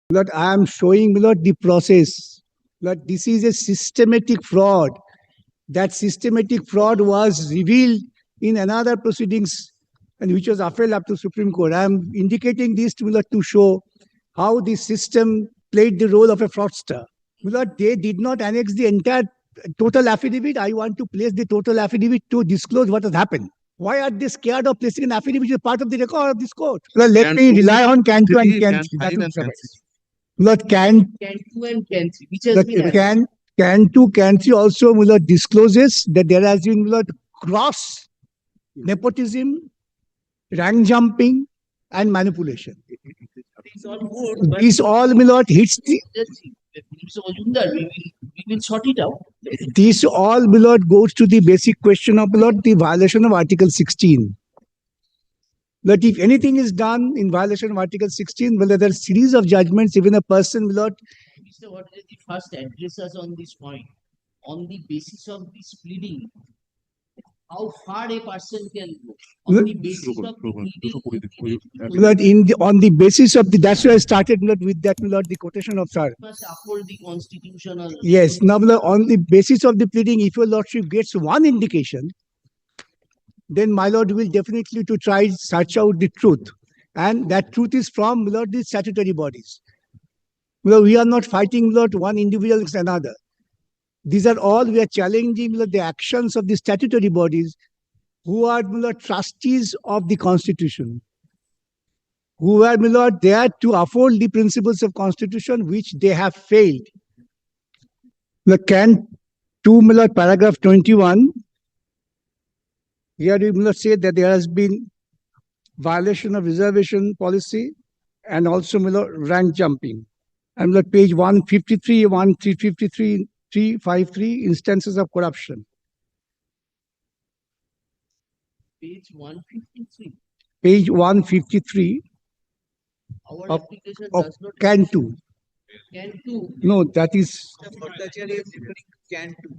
That I am showing the process. That this is a systematic fraud. That systematic fraud was revealed in another proceedings and which was upheld up to Supreme Court. I am indicating this to show how the system played the role of a fraudster. They did not annex the entire total affidavit. I want to place the total affidavit to disclose what has happened. Why are they scared of placing an affidavit which is part of the record of this court? Well, let me rely on can 2 and can 3. That will suffice. Lord, can 2 and can 3, which has been can 2, can 3 also discloses that there has been cross nepotism, rank jumping, and manipulation. These all hits the. We will sort it out. This all goes to the basic question of the violation of Article 16. That if anything is done in violation of Article 16, well, there are a series of judgments, even a person will not. Mr. What is the first address us on this point? On the basis of this pleading, how far a person can go? On the basis of the pleading, on the basis of the, that's why I started with that, the quotation of Sir. Must uphold the constitutional. Yes, now on the basis of the pleading, if your lordship gets one indication, then my lord will definitely to try search out the truth, and that truth is from the statutory bodies. We are not fighting one individual against another. These are all we are challenging the actions of the statutory bodies, who are trustees of the Constitution, who are there to uphold the principles of Constitution which they have failed. Can 2 paragraph 21. Here we will say that there has been violation of reservation policy and also rank jumping. And page 153, 1353, 353 instances of corruption. Page 153. Page 153. Our of, application of does not. Can 2. Can 2. No, that is. Can 2.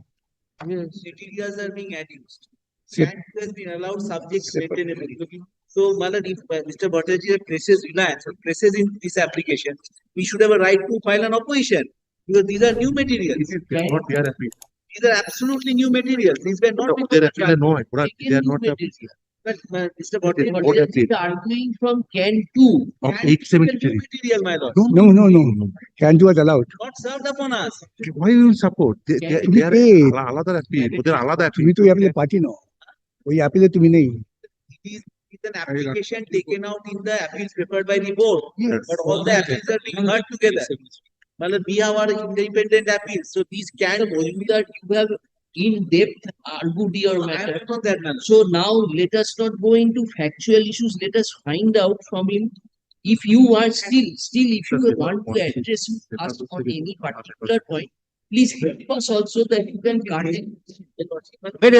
Yes. Materials are being adduced. Sep- Can 2 has been allowed subject to maintainability. So, Malad, if Mr. Bhattacharya presses Reliance or presses in this application, we should have a right to file an opposition because these are new materials. These are absolutely new materials. These were not. They are not. But Mr. Bhattacharya is arguing from Can 2. of 870 material, my lord. No. Can 2 was allowed. Not served upon us. Why you support? They are আলাদা appeal. ওদের আলাদা appeal. তুমি তো এই appeal party নও। ওই appeal তুমি নেই। It is an application taken out in the appeals prepared by the board. Yes. But all the appeals are being heard together. Well, we have our independent appeals. So these can that you have in-depth argued your matter. So now let us not go into factual issues. Let us find out from him. If you are still, if you want to address us on any particular point, please help us also that you can guarantee. Wait,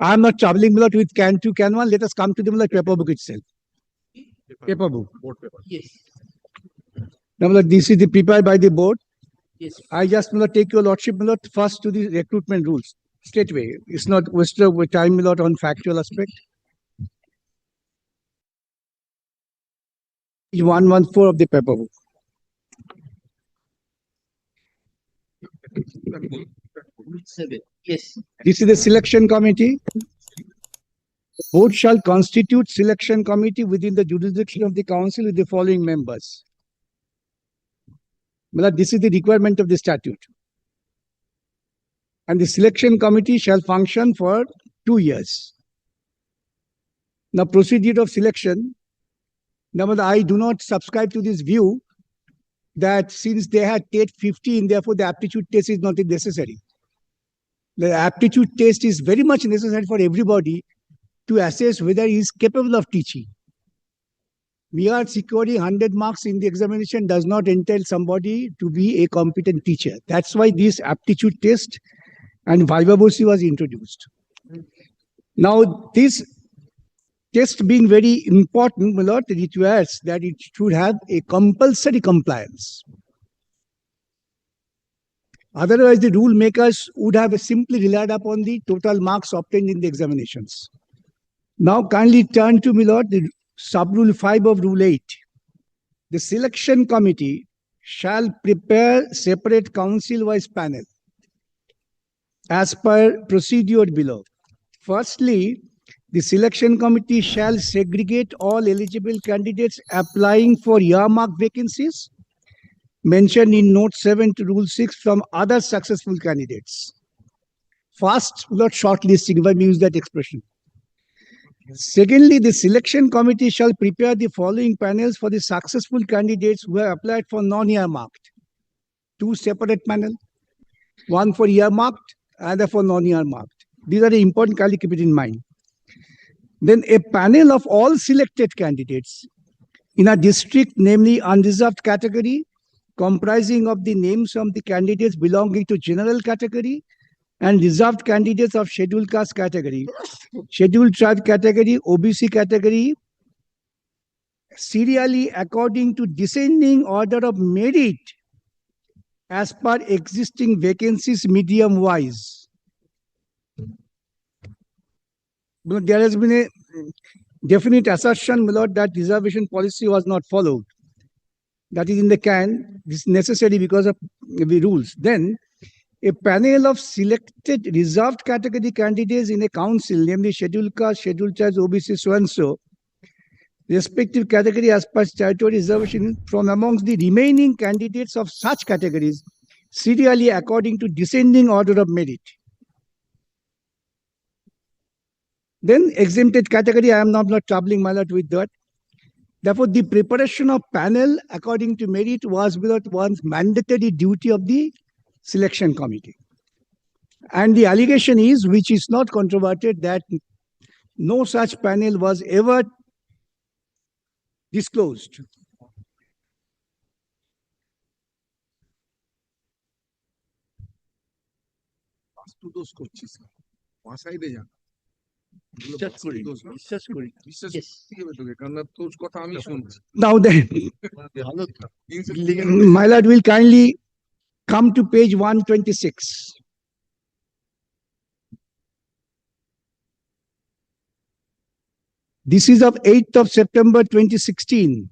I am not troubling with Can 2, Can 1. Let us come to the paper book itself. Paper book. Board paper. Yes. Now, this is the prepared by the board. Yes. I just take your lordship first to the recruitment rules straight away. It's not waste of time on factual aspect. 114 of the paper book. Yes. This is the selection committee. Board shall constitute selection committee within the jurisdiction of the council with the following members. This is the requirement of the statute. And the selection committee shall function for 2 years. Now, procedure of selection. Now, I do not subscribe to this view that since they had TET 15, therefore the aptitude test is not necessary. The aptitude test is very much necessary for everybody to assess whether he is capable of teaching. We are securing 100 marks in the examination does not entail somebody to be a competent teacher. That's why this aptitude test and viva voce was introduced. Now, this test being very important, my lord, it requires that it should have a compulsory compliance. Otherwise, the rule makers would have simply relied upon the total marks obtained in the examinations. Now, kindly turn to, my lord, the sub-rule 5 of Rule 8. The selection committee shall prepare separate council-wise panel as per procedure below. Firstly, the selection committee shall segregate all eligible candidates applying for earmark vacancies mentioned in Note 7 to Rule 6 from other successful candidates. First, not shortlisting, if I may use that expression. Secondly, the selection committee shall prepare the following panels for the successful candidates who have applied for non-earmarked. Two separate panels, one for earmarked, other for non-earmarked. These are the important, kindly keep it in mind. Then a panel of all selected candidates in a district, namely unreserved category, comprising of the names of the candidates belonging to general category and reserved candidates of scheduled caste category, scheduled tribe category, OBC category, serially according to descending order of merit as per existing vacancies medium wise. There has been a definite assertion, my lord, that reservation policy was not followed. That is in the can. This is necessary because of the rules. Then a panel of selected reserved category candidates in a council, namely scheduled caste, scheduled tribes, OBC, so and so, respective category as per statutory reservation from amongst the remaining candidates of such categories, serially according to descending order of merit. Then exempted category, I am not troubling my lord with that. Therefore, the preparation of panel according to merit was one's mandatory duty of the selection committee. And the allegation is, which is not controverted, that no such panel was ever disclosed. Now then, my lord will kindly come to page 126. This is of 8th of September 2016.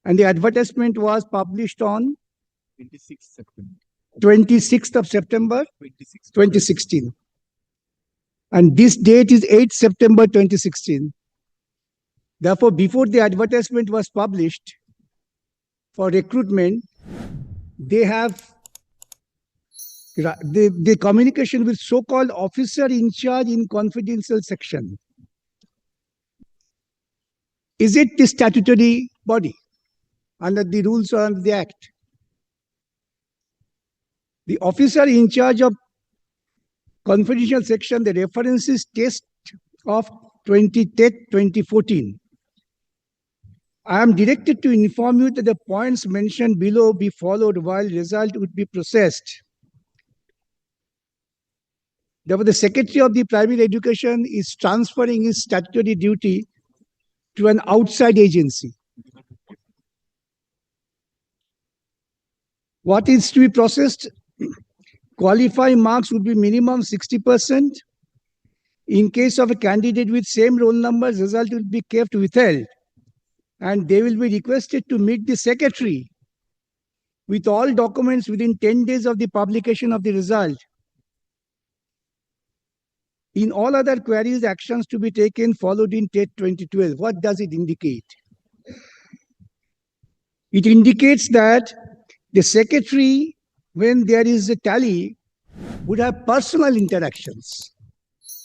And the advertisement was published on 26th of September 2016. And this date is 8th September 2016. Therefore, before the advertisement was published for recruitment, they have the communication with so-called officer in charge in confidential section. Is it the statutory body under the rules or under the act? The officer in charge of confidential section, the reference is test of 2014. I am directed to inform you that the points mentioned below be followed while result would be processed. Therefore, the Secretary of the Primary Education is transferring his statutory duty to an outside agency. What is to be processed? Qualifying marks would be minimum 60%. In case of a candidate with same roll numbers, result will be kept withheld. And they will be requested to meet the secretary with all documents within 10 days of the publication of the result. In all other queries, actions to be taken followed in TET 2012. What does it indicate? It indicates that the secretary, when there is a tally, would have personal interactions.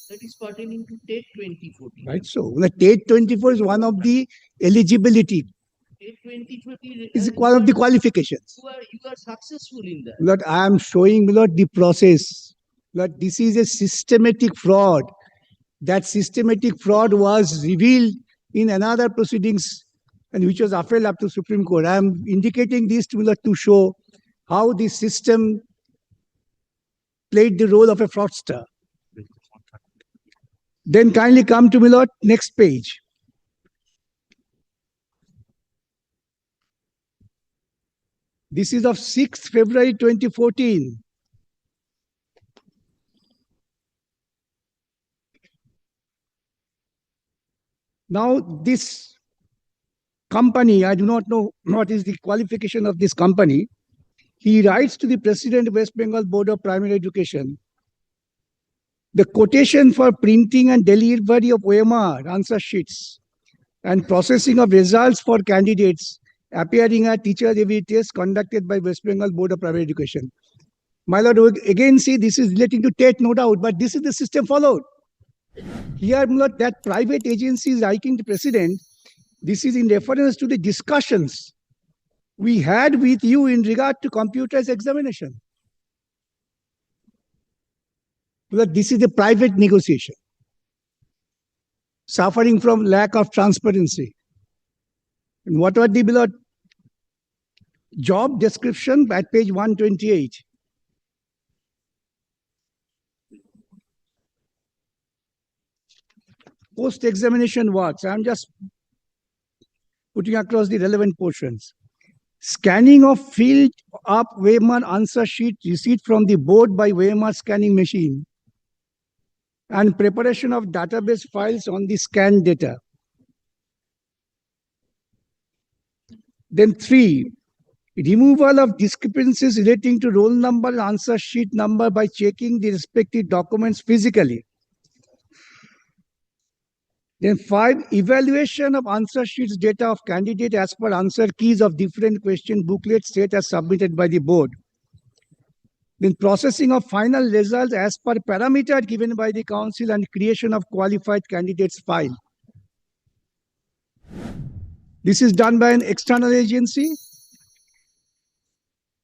That is pertaining to TET 2014. Right. So the TET 24 is one of the eligibility. TET 2014 Is one of the qualifications. You are successful in that. Lord, I am showing Lord the process. Lord, this is a systematic fraud. That systematic fraud was revealed in another proceedings and which was appealed up to Supreme Court. I am indicating this to show how the system played the role of a fraudster. Then kindly come to me, Lord, next page. This is of 6th February 2014. Now, this company, I do not know what is the qualification of this company. He writes to the President of West Bengal Board of Primary Education, the quotation for printing and delivery of OMR answer sheets and processing of results for candidates appearing at teacher review tests conducted by West Bengal Board of Primary Education. My lord, again see this is relating to TET, no doubt, but this is the system followed. Here, my lord, that private agency is writing to president. This is in reference to the discussions we had with you in regard to computerized examination. But this is a private negotiation, suffering from lack of transparency. And what are the below job description at page 128? Post-examination works. I'm just putting across the relevant portions. Scanning of filled up Weimar answer sheet received from the board by Weimar scanning machine and preparation of database files on the scanned data. Then 3, removal of discrepancies relating to roll number and answer sheet number by checking the respective documents physically. Then 5, evaluation of answer sheets data of candidate as per answer keys of different question booklets set as submitted by the board. Then processing of final results as per parameter given by the council and creation of qualified candidates file. This is done by an external agency.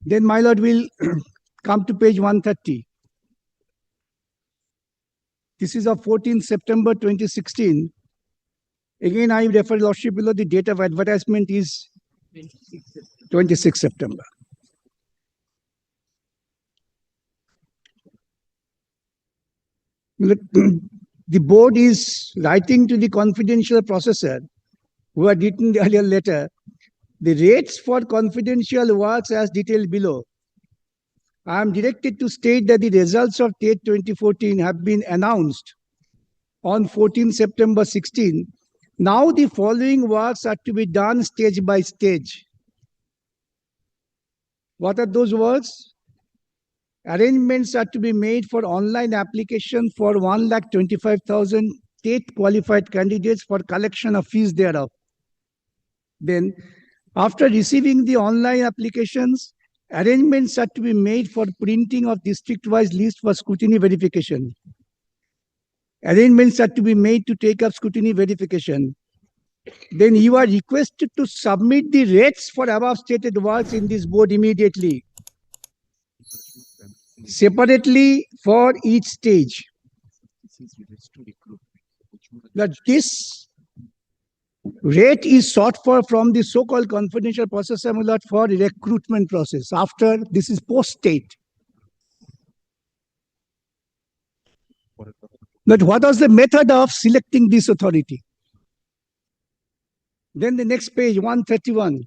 Then my lord will come to page 130. This is of 14th September 2016. Again, I refer lordship below, the date of advertisement is 26 September. The board is writing to the confidential processor who had written the earlier letter, the rates for confidential works as detailed below. I am directed to state that the results of TET 2014 have been announced on 14 September 16. Now the following works are to be done stage by stage. What are those works? Arrangements are to be made for online application for 1,25,000 TET qualified candidates for collection of fees thereof. Then, after receiving the online applications, arrangements are to be made for printing of district-wise list for scrutiny verification. Arrangements are to be made to take up scrutiny verification. Then you are requested to submit the rates for above stated works in this board immediately, separately for each stage. That this rate is sought for from the so-called confidential processor for recruitment process. After this is post-state. But what was the method of selecting this authority? Then the next page, 131.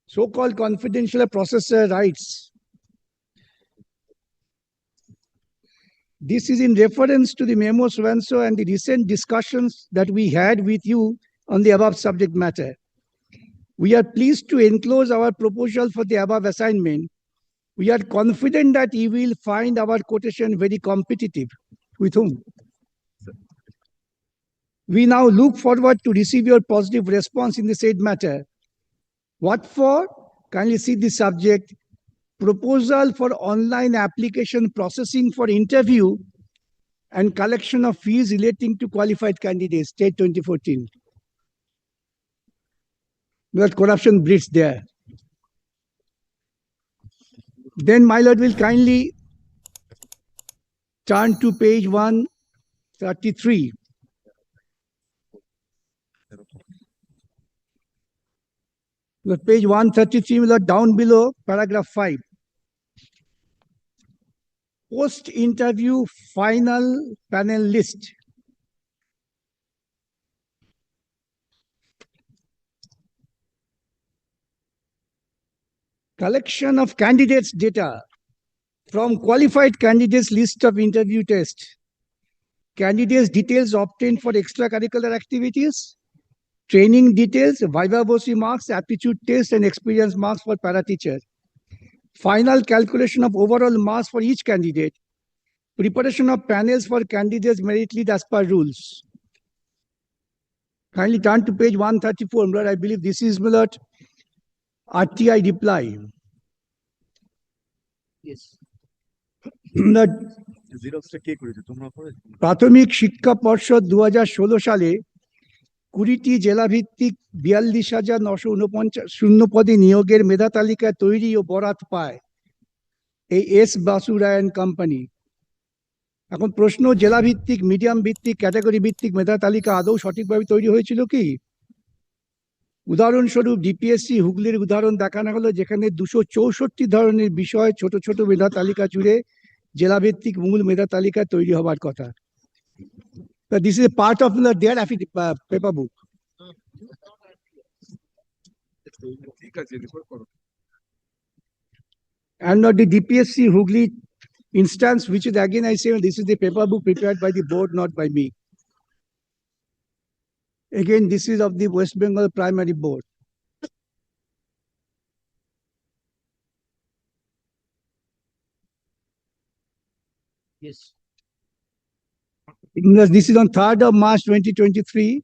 So-called confidential processor writes, this is in reference to the memo so-and-so and the recent discussions that we had with you on the above subject matter. We are pleased to enclose our proposal for the above assignment. We are confident that you will find our quotation very competitive. With whom? We now look forward to receive your positive response in the said matter. What for? Kindly see the subject. Proposal for online application processing for interview and collection of fees relating to qualified candidates, State 2014. That corruption breeds there. Then my lord will kindly turn to page 133. The page 133, my lord, down below, paragraph 5. Post-interview final panel list. Collection of candidates' data from qualified candidates list of interview test. Candidates' details obtained for extracurricular activities. training details, viva voce marks, aptitude test, and experience marks for para teacher. Final calculation of overall marks for each candidate. Preparation of panels for candidates merit lead as per rules. Kindly turn to page 134, Milord. I believe this is Milord RTI reply. Yes. Milord, জেরক্সটা কে করেছে তোমরা করেছো? প্রাথমিক শিক্ষা পর্ষদ 2016 সালে 20টি জেলাভিত্তিক 42,949 শূন্য পদে নিয়োগের মেধা তালিকা তৈরি ও বরাত পায় এই S Basu Roy and company. এখন প্রশ্ন, জেলাভিত্তিক, মিডিয়াম ভিত্তিক, ক্যাটাগরি ভিত্তিক মেধা তালিকা আদৌ সঠিকভাবে তৈরি হয়েছিল কি? উদাহরণস্বরূপ ডিপিএসসি হুগলির উদাহরণ দেখানো হলো, যেখানে 264 ধরনের বিষয় ছোট ছোট মেধা তালিকা জুড়ে জেলাভিত্তিক মূল মেধা তালিকা তৈরি হবার কথা। This is a part of their paper book. ঠিক আছে রিপোর্ট করো। And not the DPSC Hooghly instance, which is again, I say, this is the paper book prepared by the board, not by me. Again, this is of the West Bengal Primary Board. Yes. This is on 3rd of March 2023.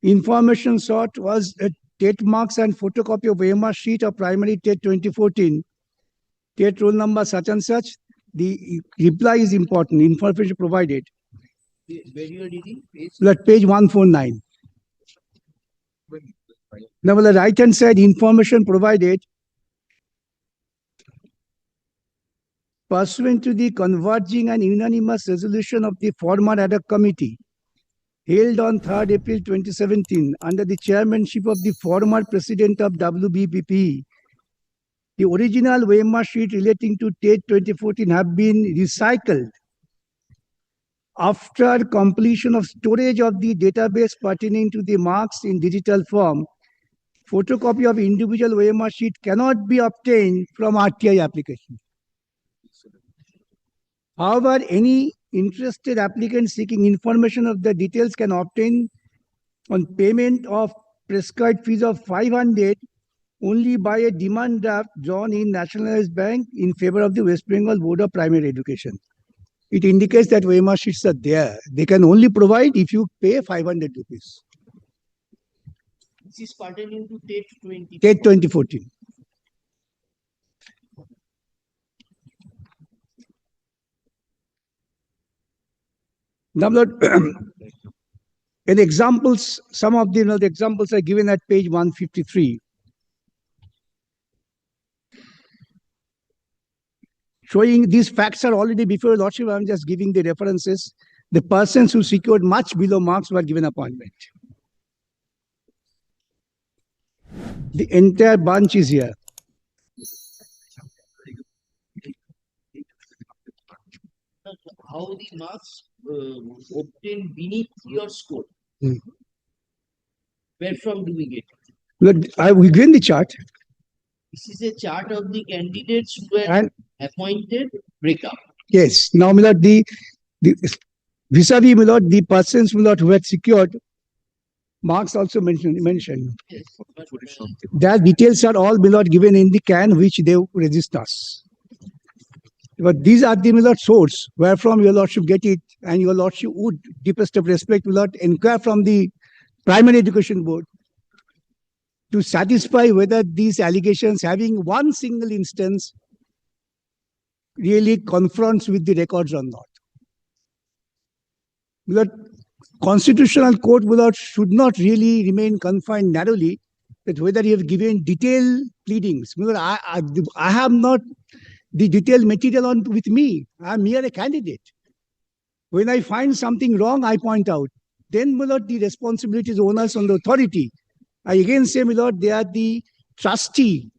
Information sought was a TET marks and photocopy of AMR sheet of primary TET 2014. TET roll number such and such. The reply is important. Information provided. Where you are reading? Page 149. Now, on the right hand side, information provided pursuant to the converging and unanimous resolution of the former ad hoc committee held on 3rd April 2017 under the chairmanship of the former president of WBPP. The original OMR sheet relating to TET 2014 have been recycled after completion of storage of the database pertaining to the marks in digital form. Photocopy of individual OMR sheet cannot be obtained from RTI application. However, any interested applicant seeking information of the details can obtain on payment of prescribed fees of 500 only by a demand draft drawn in nationalized bank in favor of the West Bengal Board of Primary Education. It indicates that OMR sheets are there. They can only provide if you pay 500 rupees. This is pertaining to TET 20. TET 2014. Now, in examples, some of the examples are given at page 153. Showing these facts are already before your Lordship. I'm just giving the references. The persons who secured much below marks were given appointment. The entire bunch is here. How the marks obtained beneath your score? Where from do we get? Look, I will give the chart. This is a chart of the candidates who were And appointed breakup. yes, now, my lord, the vis-a-vis, my lord, the persons, my lord, who had secured marks also mentioned. Yes, but, Their details are all, my lord, given in the can which they register us. But these are the, my lord, source wherefrom your lordship get it, and your lordship would, deepest of respect, my lord, inquire from the Primary Education Board to satisfy whether these allegations having one single instance really confronts with the records or not. But constitutional court, my lord, should not really remain confined narrowly that whether you have given detailed pleadings. My lord, I have not the detailed material on with me. I am mere a candidate. When I find something wrong, I point out. Then, my lord, the responsibility is onus on the authority. I again say, my lord, they are the trustee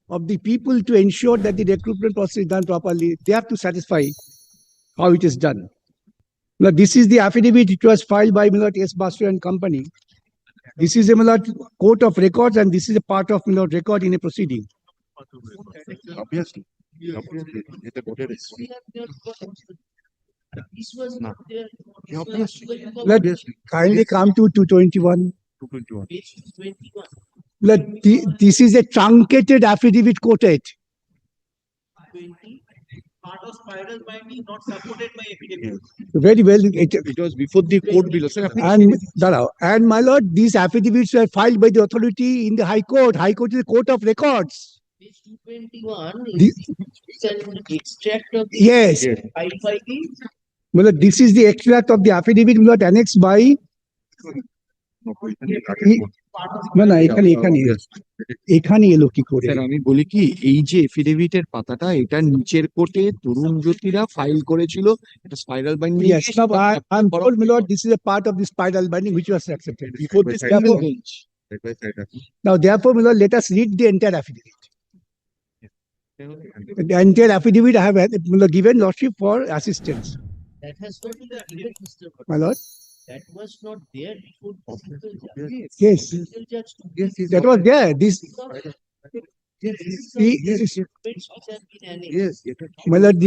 of the people to ensure that the recruitment process is done properly. They have to satisfy how it is done. Now, this is the affidavit which was filed by, my lord, S. Basu and Company. This is a, my lord, court of records, and this is a part of, my lord, record in a proceeding. Obviously, এটা কোর্টের we have not got- this was No. not there. Yeah, obviously. Let kindly come to 221. 221. Page 21. This is a truncated affidavit quoted. 20. Part of spiral binding not supported by affidavit. Very well. It was before the court bill, sir. And my lord, these affidavits were filed by the authority in the High Court. High Court is a court of records. Page 221 The- is an extract of the Yes. Yes. filed by the My lord, this is the extract of the affidavit, my lord, annexed by. No, এখানে কাটের court. না এখানে এলো কি করে? Sir আমি বলি কি এই যে এফিডেভিটের পাতাটা এটা নিচের কোর্টে তরুণ জ্যোতিরা ফাইল করেছিল এটা spiral binding Yes, now I'm told, my lord, this is a part of the spiral binding which was accepted. Before this, therefore, now therefore, my lord, let us read the entire affidavit. The entire affidavit I have my lord, given lordship for assistance. that has not been given, Mr. Bhatt. My lord, That was not there before the single judge. yes, Single judge took Yes, this that was there. This, documents which have been annexed. Yes, এটা my lord,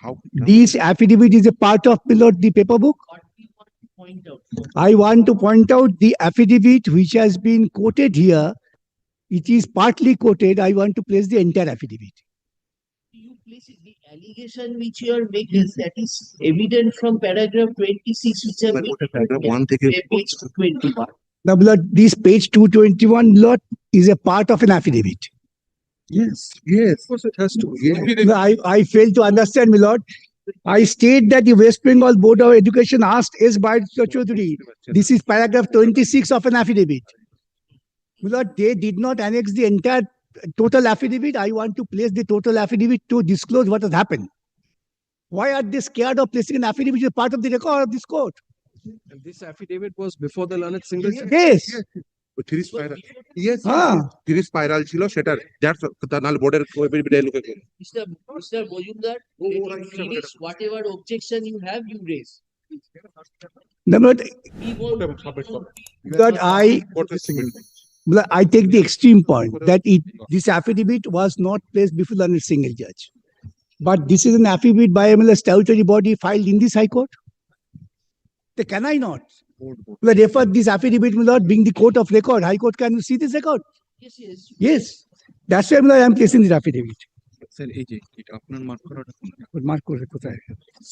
how this affidavit is a part of, my lord, the paper book. What we want to point out. I want to point out the affidavit which has been quoted here. It is partly quoted. I want to place the entire affidavit. You place it, the allegation which you are making, that is evident from paragraph 26, which have been paragraph 1 থেকে page 21. Now, my lord, this page 221, my lord, is a part of an affidavit. yes of course it has to No, I fail to understand, my lord. I state that the West Bengal Board of Education asked S. Bharat Chaudhary. This is paragraph 26 of an affidavit. My lord, they did not annex the entire total affidavit. I want to place the total affidavit to disclose what has happened. Why are they scared of placing an affidavit which is part of the record of this court? And this affidavit was before the learned single judge? Yes. Three spiral yes Ah. Three spiral ছিল সেটা that's নাল বোর্ডের এফিডেভিটে লোকে Mr. Bojumdar, let him finish whatever objection you have, you raise. No, but We won't- that I take the extreme point that this affidavit was not placed before the single judge. But this is an affidavit by a statutory body filed in this High Court. Then can I not? Well, refer this affidavit, my lord, being the court of record. High Court can see this record. Yes, yes. Yes. That's why my lord, I am placing this affidavit. Sir এই যে এটা আপনার mark করাটা Mark করে কোথায়?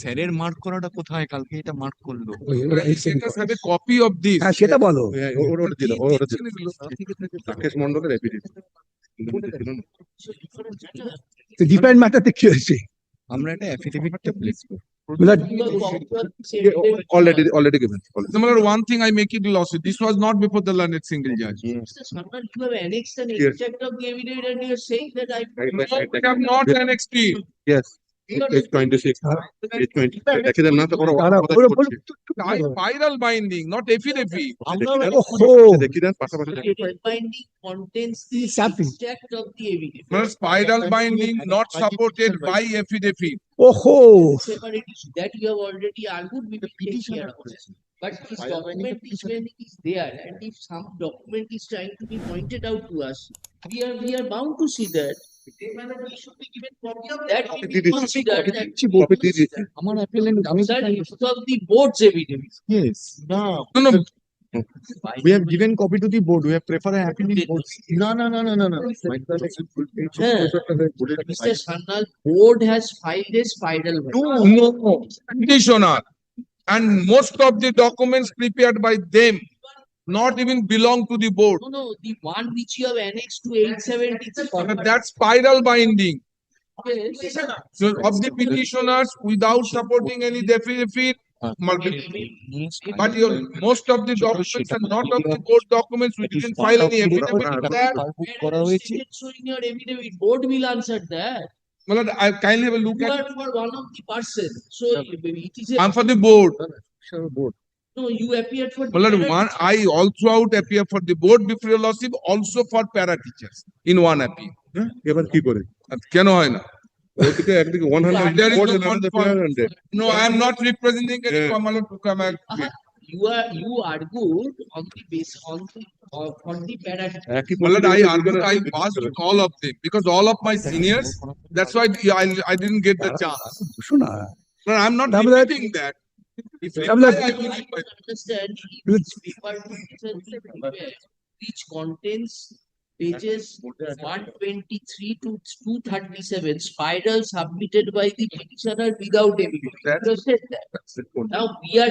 স্যারের mark করাটা কোথায় কালকে এটা মার্ক করলো Have a copy of this. হ্যাঁ সেটা বলো। ওটা দিল ওটা দিল রাকেশ মন্ডলের এফিডেভিট তো ডিফারেন্ট ম্যাটারতে কি হয়েছে? আমরা একটা এফিডেভিটটা প্লেস করব My lord, already given Similar one thing I make it lawsuit. This was not before the learned single judge. Mr. Sarkar, you have annexed an Yes. extract of the evidence and you are saying that I. We have not annexed it. yes it's 26 it's 20 দেখে দেন না তো কোনো Spiral binding, not affidavit. দেখি দেন পাশাপাশি Spiral binding contains the Something. extract of the evidence. Well, spiral binding not supported by affidavit. Oh, Separate issue that you have already argued, we will take care of it. But this document is when it is there, and if some document is trying to be pointed out to us, we are bound to see that. We should be given copy of that. We will consider that. আমার appellant আমি Sir, it's of the board's evidence. yes No, no, we have given copy to the board we have preferred an affidavit board no. Mr. Sannal, board has filed a spiral. binding. No, petitioner. And most of the documents prepared by them not even belong to the board. No, the one which you have annexed to 873. That's spiral binding. Yes. So of the petitioners without supporting any affidavit, but most of the documents and not of the board documents, we didn't file any affidavit with that. করা হয়েছে So in your affidavit, board will answer that. Well, I kindly have a look You at, are for one of the person, so it is I'm a, for the board. board no, you appeared for. the Well, parent. one, I also out appear for the board before your lordship, also for para teachers in one appeal. হ্যাঁ এবার কি করে আর কেন হয় না? ওদিকে একদিকে 100 There is board no and another confirm. 400. 400 No, I am not representing any Yeah. common to come back. You argued on the base on the parent. একই Well, I পদ্ধতি argued, I passed all of them because all of my seniors, that's why I didn't get the chance. শোনা। No, I'm not Now that- repeating that. I'm like- I will- Understand if this paper is prepared, which contains pages 123 to 237 spiral submitted by the petitioner without evidence. You have said that. Now we are,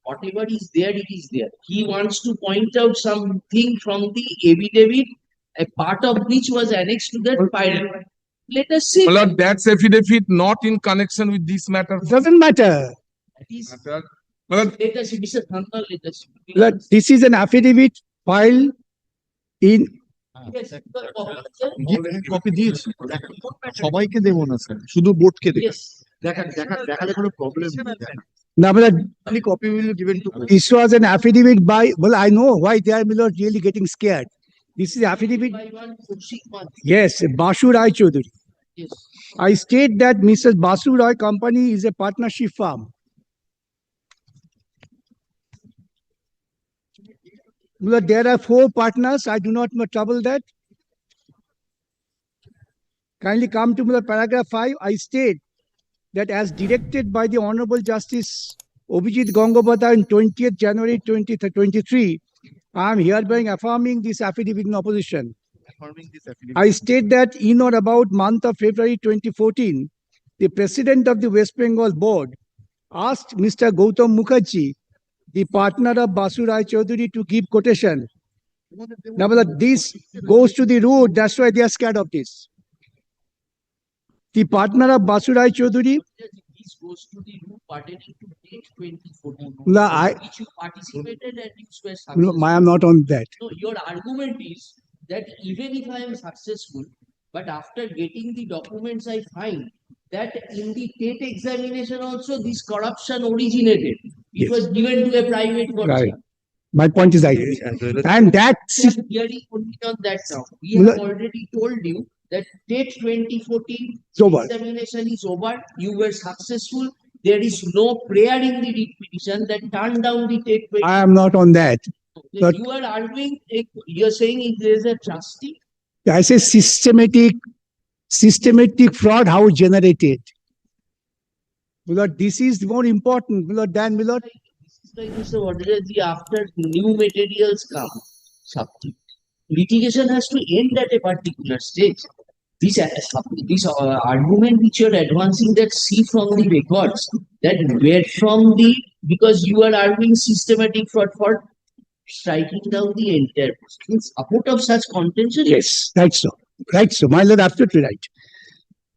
whatever is there, it is there. He wants to point out something from the affidavit, a part of which was annexed to that spiral. Let us see. My lord, that's affidavit not in connection with this matter. It doesn't matter. That is, My lord, let us see, Mr. Thandal, let us see. Look, this is an affidavit filed in Yes, copy দিয়েছি সবাইকে দেবো না sir শুধু বোর্ডকে দেবো yes. দেখালে কোনো problem now, but নেই copy will given to this was an affidavit by, well, I know why they are not really getting scared. This is affidavit, By one Kaushik Mant. yes, Basu Rai Chaudhary. Yes. I state that Mrs. Basu Rai Company is a partnership firm. Well, there are 4 partners. I do not trouble that. Kindly come to paragraph 5. I state that as directed by the Honorable Justice Obhijit Gangabata on 20th January 2023, I am hereby affirming this affidavit in opposition. I state that in or about month of February 2014, the president of the West Bengal board asked Mr. Gautam Mukherjee, the partner of Basu Rai Chaudhary, to give quotation. Now, but this goes to the root. That's why they are scared of this. The partner of Basu Rai Chaudhary, This goes to the root pertaining to date 2014. no, Which you participated and you were no, successful. I am not on that. No, your argument is that even if I am successful, but after getting the documents, I find that in the TET examination also this corruption originated. It Yes. was given to a private Right. person. My point is that. And that, We are hearing only on that now. We Well, have already told you that TET 2014 It's over. examination is over. You were successful. There is no prayer in the writ petition that turned down the TET 2014. I am not on that. but- You are arguing, you are saying if there is a trustee. I say systematic fraud, how generated. Milord, this is more important, Milord, than Milord. This is like Mr. Vadajaji, after new materials come, something. Litigation has to end at a particular stage. This argument which you are advancing, that see from the records, that where from the, because you are arguing systematic fraud for striking down the entire process. In support of such contention, Yes, right so. Right so. My Lord, absolutely right.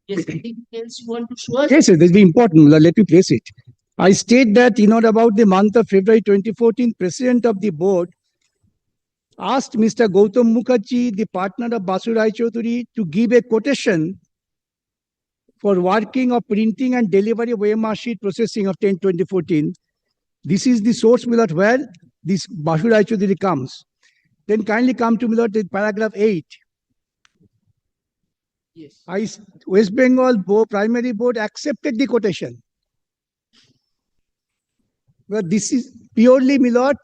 yes, anything else you want to show us? Yes, this will be important. Milord, let me place it. I state that, about the month of February 2014, President of the board asked Mr. Gautam Mukherjee, the partner of Basu Rai Chaudhary, to give a quotation for working of printing and delivery of OMR sheet processing of 10/2014. This is the source, Milord, where this Basu Rai Chaudhary comes. Then kindly come to Milord, in paragraph 8. Yes. West Bengal Primary Board accepted the quotation. Well, this is purely, Milord,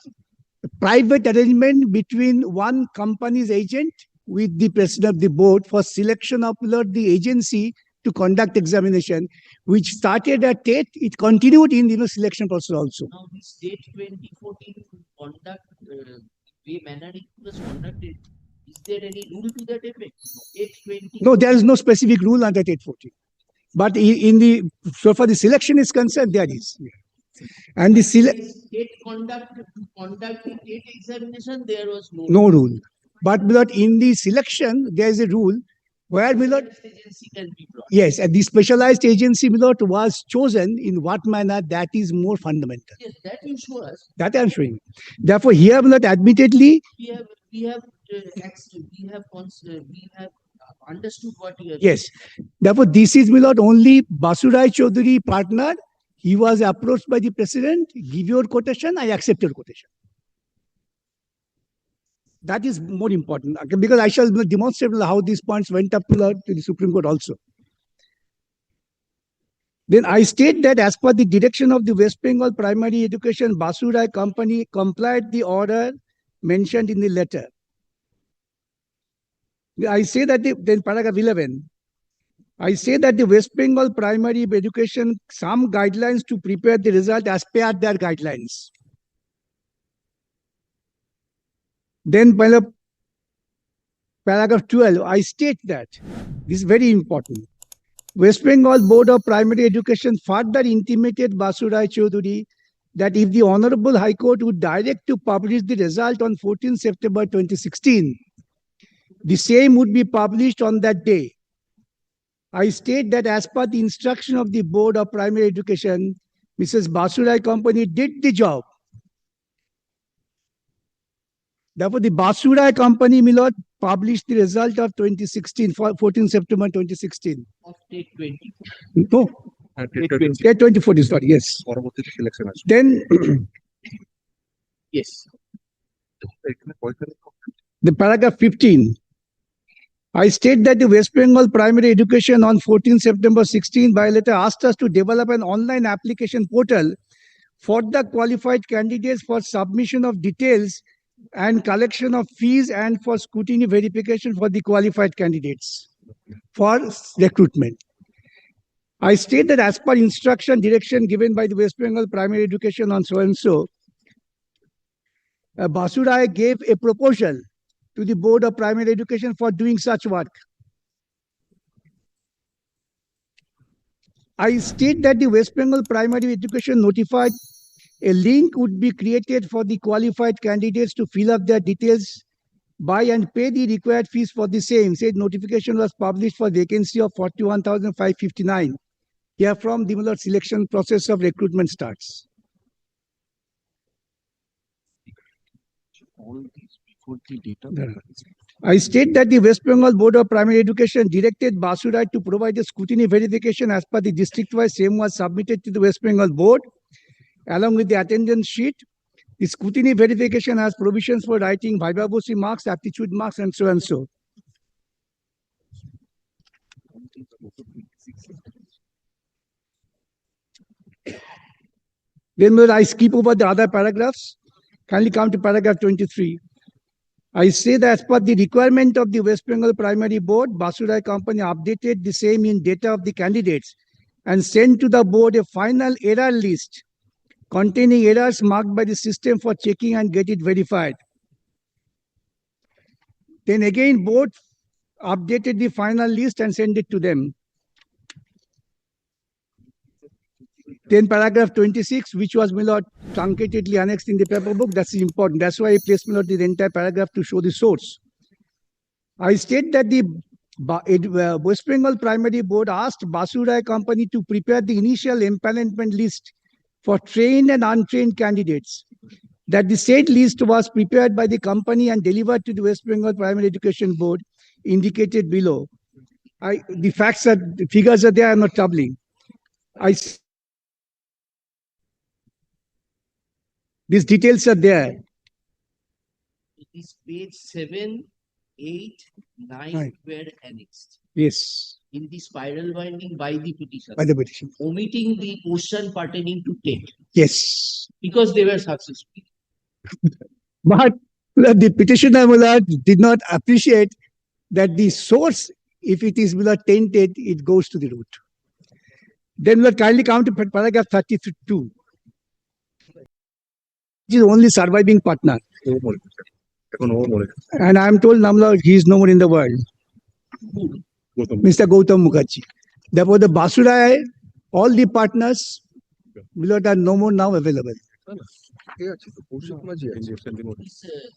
a private arrangement between one company's agent with the president of the board for selection of, Milord, the agency to conduct examination, which started at TET, it continued in selection process also. Now, this date 2014 conduct, way manner it was conducted, is there any rule to that effect? Date 20. No, there is no specific rule under TET 14. But so far the selection is concerned, there is. And the State conduct, to conduct the state examination, there was no rule. But Milord, in the selection, there is a rule where, Milord, agency can be brought. yes, and the specialized agency, Milord, was chosen in what manner, that is more fundamental. Yes, that you show us. That I am showing. Therefore, here, Milord, admittedly, We have understood what you have. yes. Therefore, this is, Milord, only Basu Rai Chaudhary partner. He was approached by the president, give your quotation, I accept your quotation. That is more important, okay, because I shall demonstrate how these points went up to the Supreme Court also. Then I state that as per the direction of the West Bengal Primary Education Basu Rai Company complied the order mentioned in the letter. I say that then paragraph 11, I say that the West Bengal primary education, some guidelines to prepare the result as per their guidelines. Then paragraph 12, I state that, this is very important. West Bengal Board of Primary Education further intimated Basurai Chaudhuri that if the Honorable High Court would direct to publish the result on 14 September 2016, the same would be published on that day. I state that as per the instruction of the Board of Primary Education, Mrs. Basurai Company did the job. Therefore, the Basurai Company, my lord, published the result of 2016, 14 September 2016. Of date 20. No, date 24, sorry, yes. Then Yes. the paragraph 15. I state that the West Bengal Primary Education on 14 September 16 by letter asked us to develop an online application portal for the qualified candidates for submission of details and collection of fees and for scrutiny verification for the qualified candidates for recruitment. I state that as per instruction direction given by the West Bengal Primary Education on so and so, Basurai gave a proposal to the Board of Primary Education for doing such work. I state that the West Bengal Primary Education notified a link would be created for the qualified candidates to fill up their details by and pay the required fees for the same. Said notification was published for vacancy of 41,559. Herefrom, the selection process of recruitment starts. All these before the data. I state that the West Bengal Board of Primary Education directed Basurai to provide a scrutiny verification as per the district-wise. Same was submitted to the West Bengal Board along with the attendance sheet. The scrutiny verification has provisions for writing Viva Voce marks, aptitude marks, and so and so. Then I skip over the other paragraphs. Kindly come to paragraph 23. I say that as per the requirement of the West Bengal Primary Board, Basurai Company updated the same in data of the candidates and sent to the board a final error list containing errors marked by the system for checking and get it verified. Then again, board updated the final list and sent it to them. Then paragraph 26, which was truncatedly annexed in the paper book, that's important. That's why I placed the entire paragraph to show the source. I state that the West Bengal Primary Board asked Basurai Company to prepare the initial empanelment list for trained and untrained candidates. That the said list was prepared by the company and delivered to the West Bengal Primary Education Board, indicated below. The figures are there, I'm not troubling. These details are there. It is page 7, 8, 9 Right. were annexed Yes, in the spiral binding by the petition, by the petition. omitting the question pertaining to TET Yes. because they were successful. But the petitioner did not appreciate that the source, if it is tainted, it goes to the root. Then kindly come to paragraph 32. He is only surviving partner. And I am told Namla, he is no more in the world. Mr. Gautam Mukherjee. Therefore, the Basurai, all the partners are no more now available.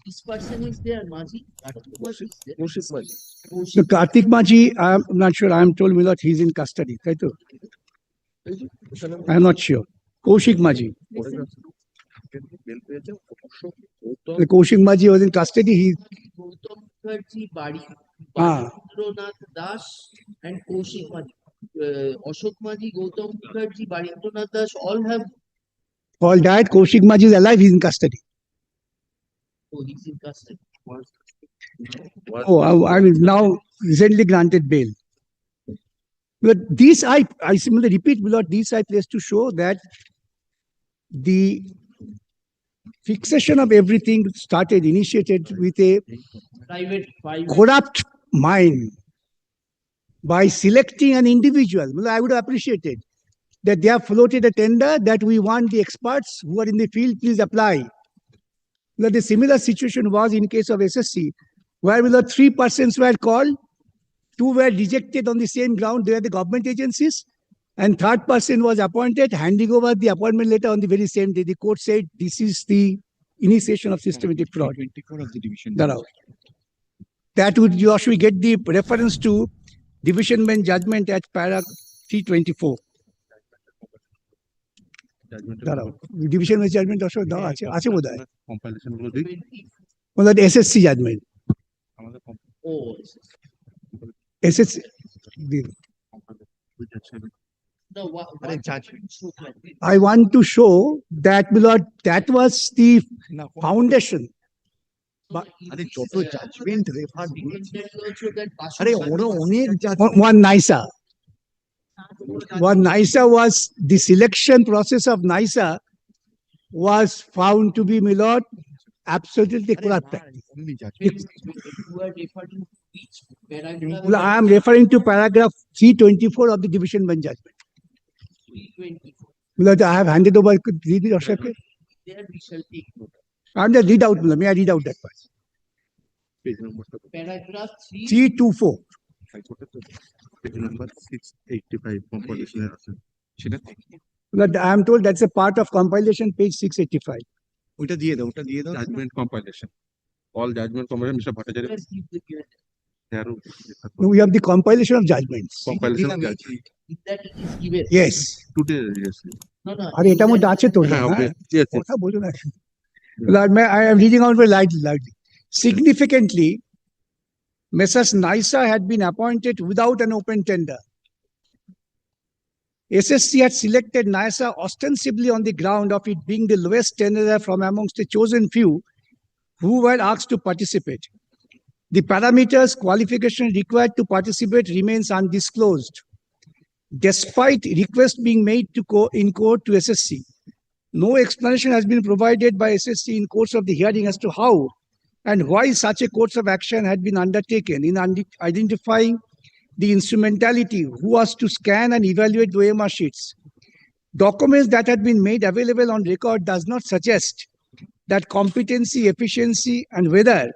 This person is there, Maji. So Kartik Maji, I am not sure. I am told he is in custody. Right? I am not sure. Kaushik Maji. The Kaushik Maji was in custody. He Gautam Mukherjee, Bari, Ah. Barindranath Das, and Kaushik Maji. Ashok Maji, Gautam Mukherjee, Barindranath Das all have. all died. Kaushik Maji is alive. He is in custody. Oh, he's in custody. Oh, I mean, now recently granted bail. But these I similarly repeat, these I place to show that the fixation of everything initiated with a Private file. corrupt mind. by selecting an individual. Well, I would have appreciated that they have floated a tender that we want the experts who are in the field, please apply. Well, the similar situation was in case of SSC, where well, 3 persons were called, 2 were rejected on the same ground, they are the government agencies, and third person was appointed, handing over the appointment letter on the very same day. The court said this is the initiation of systematic fraud. 24 of the division. Darao. That would you actually get the reference to division bench judgment at para 324. দাঁড়াও division bench judgement অবশ্য দেওয়া আছে আছে বোধহয় compilation গুলো দিই ওনার SSC judgement আমাদের ও SSC no, I want to show that Milord, that was the foundation. আরে যত জাজমেন্ট রেফার আরে ওরা অনেক One NISA. One NISA was the selection process of NISA was found to be Milord absolutely corrupt practice. Well, I am referring to paragraph 324 of the division bench judgment. Milord, I have handed over. Read it, Ashok. There we shall take note. I'm just read out. Milord. May I read out that part? Paragraph 324. Number 685 কম্পাইলেশনে আছে সেটা Milord, I am told that's a part of compilation, page 685. ওটা দিয়ে দাও judgment compilation all judgment compilation mister Bhattacharya Let's give the given. There No, we have the compilation of judgments. Compilation That is given. Yes. Today No, no. আরে এটার মধ্যে আছে তো হ্যাঁ হ্যাঁ? ইয়েস কথা বলুন না। Lord, I am reading out very lightly. Significantly, Messrs. NISA had been appointed without an open tender. SSC had selected NISA ostensibly on the ground of it being the lowest tenderer from amongst a chosen few who were asked to participate. The parameters, qualification required to participate remains undisclosed. Despite requests being made in court to SSC, no explanation has been provided by SSC in course of the hearing as to how and why such a course of action had been undertaken in identifying the instrumentality who was to scan and evaluate the OMR sheets. Documents that had been made available on record does not suggest that competency, efficiency, and whether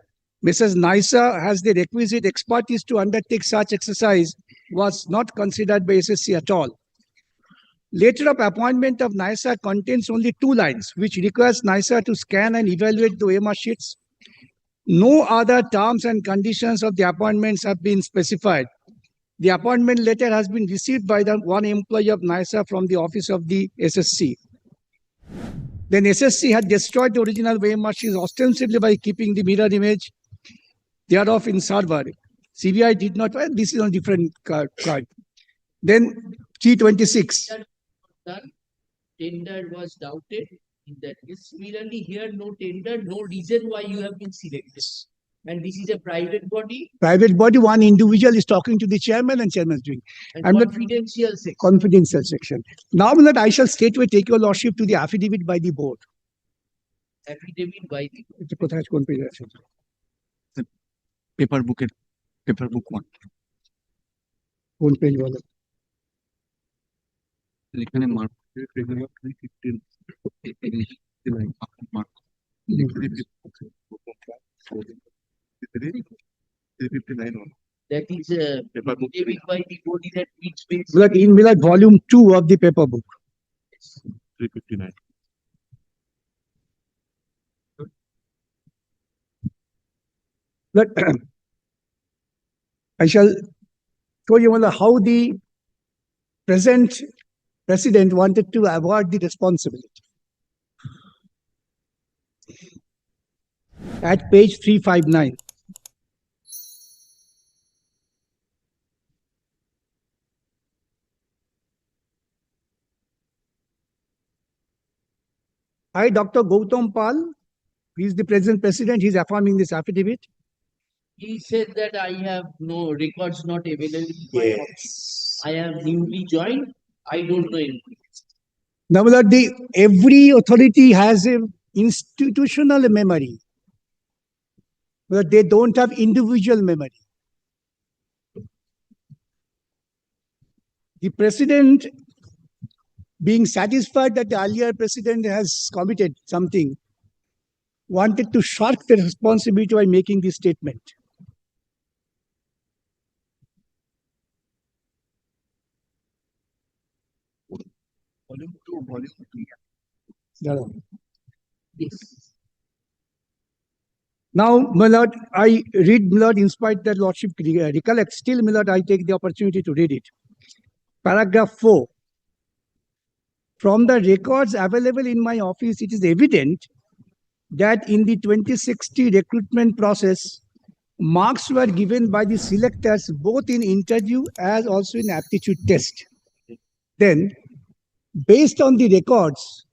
Mrs. NISA has the requisite expertise to undertake such exercise was not considered by SSC at all. Letter of appointment of NISA contains only 2 lines, which requires NISA to scan and evaluate the OMR sheets. No other terms and conditions of the appointments have been specified. The appointment letter has been received by the one employee of NISA from the office of the SSC. Then SSC had destroyed the original OMR sheets ostensibly by keeping the mirror image thereof in server. CBI did not, well, this is on different card. Then G26. Done. Tender was doubted. In that case, similarly here, no tender, no reason why you have been selected. And this is a private body Private body, one individual is talking to the chairman and chairman is doing and I'm not- confidential section. confidential section. Now that I shall straightway take your lordship to the affidavit by the board. Affidavit by the এটা কোথায় আছে, কোন পেজে আছে? Paper বুক 1 কোন page বলো? এখানে mark 315 mark 359 that is paper book affidavit by the body that which pays. Milord, in Milord, volume 2 of the paper book. 359 But I shall show you Milord, how the present president wanted to avoid the responsibility. At page 359. I, Dr. Gautam Pal, he is the present president, he is affirming this affidavit. He said that I have no records not available. in my office. Yes. I am newly joined. I don't know anything. Now, Milord, every authority has an institutional memory, but they don't have individual memory. The president, being satisfied that the earlier president has committed something, wanted to shirk the responsibility by making this statement. Yes. Now, my lord, I read, my lord, in spite that lordship recollect, still, my lord, I take the opportunity to read it. Paragraph 4. From the records available in my office, it is evident that in the 2060 recruitment process, marks were given by the selectors both in interview as also in aptitude test. Then, based on the records,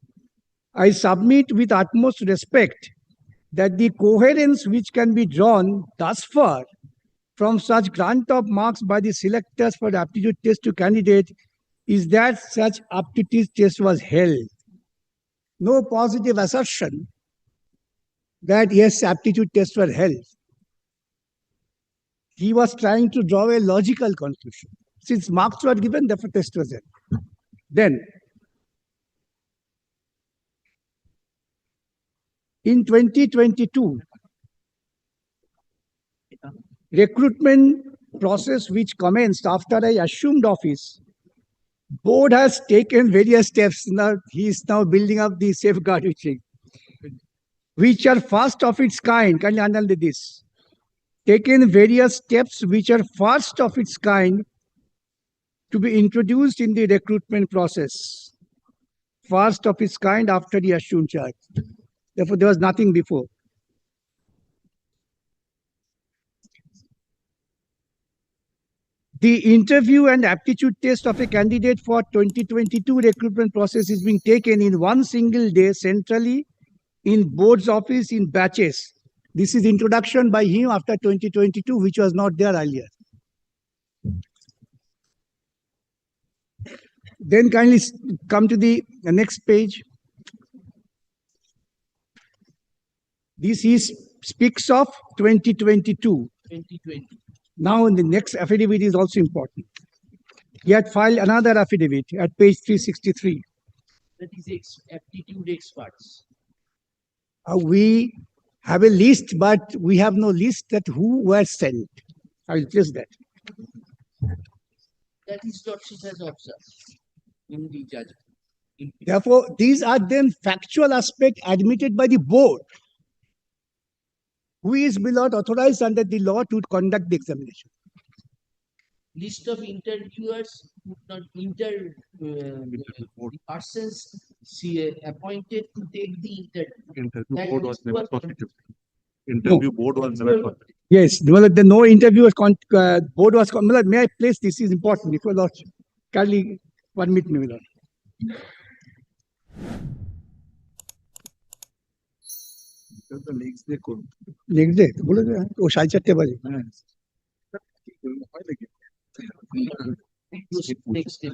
I submit with utmost respect that the coherence which can be drawn thus far from such grant of marks by the selectors for the aptitude test to candidate is that such aptitude test was held. No positive assertion that yes, aptitude tests were held. He was trying to draw a logical conclusion. Since marks were given, therefore test was held. Then, in 2022, recruitment process which commenced after I assumed office, board has taken various steps. Now he is now building up the safeguard which are first of its kind. Can you understand this? Taken various steps which are first of its kind to be introduced in the recruitment process. First of its kind after the assumed charge. Therefore, there was nothing before. The interview and aptitude test of a candidate for 2022 recruitment process is being taken in one single day centrally in board's office in batches. This is introduction by him after 2022, which was not there earlier. Then kindly come to the next page. This speaks of 2022. 2020. Now, in the next affidavit is also important. He had filed another affidavit at page 363. That is aptitude experts. We have a list, but we have no list that who were sent. I will place that. That is what she has observed in the judgment. Therefore, these are then factual aspects admitted by the board, who is below authorized under the law to conduct the examination. List of interviewers could not persons appointed to take the interview. Interview board was never constituted. Interview board was never constituted. Yes, the no interview was board was. May I place this is important. If you Lord, kindly permit me, Lord. Next day করব। Next day, বলে যে ও 4:30 বাজে। Next day.